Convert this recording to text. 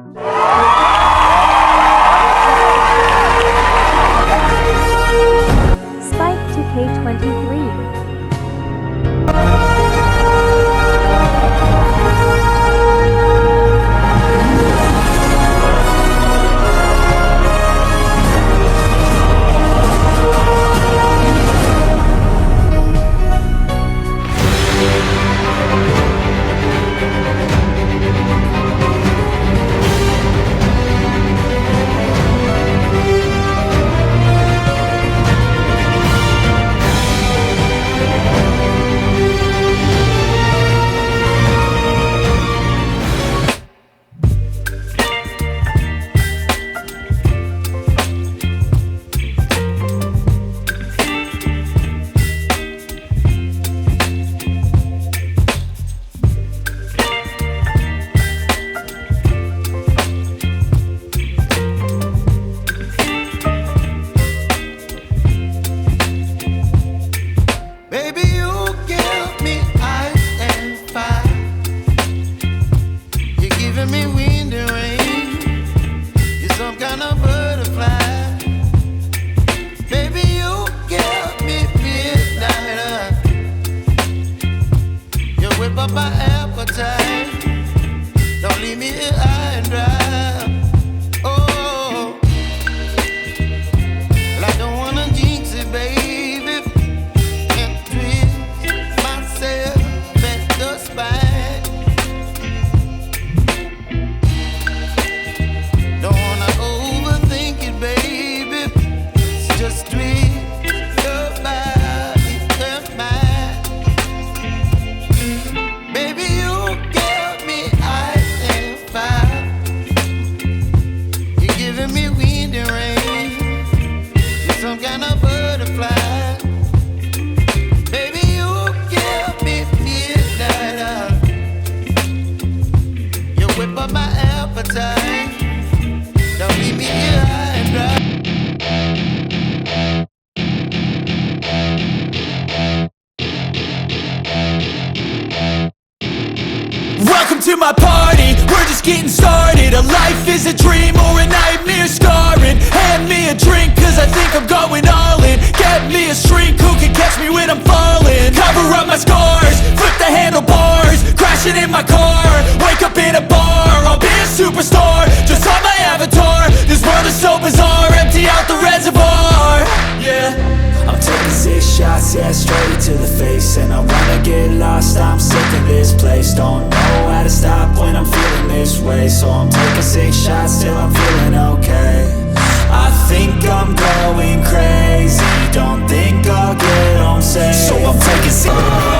Spike to K23. Welcome to my party, we're just getting started. A life is a dream or a nightmare scarring. Hand me a drink cause I think I'm going all in. Get me a shrink who can catch me when I'm falling. Cover up my scars, flip the handlebars. Crashing in my car, wake up in a bar. I'll be a superstar, just on my avatar. This world is so bizarre, empty out the reservoir. Yeah, I'm taking 6 shots, yeah, straight to the face. And I wanna get lost, I'm sick of this place. Don't know how to stop when I'm feeling this way. So I'm taking 6 shots till I'm feeling okay. I think I'm going crazy, don't think I'll get home safe. So I'm taking 6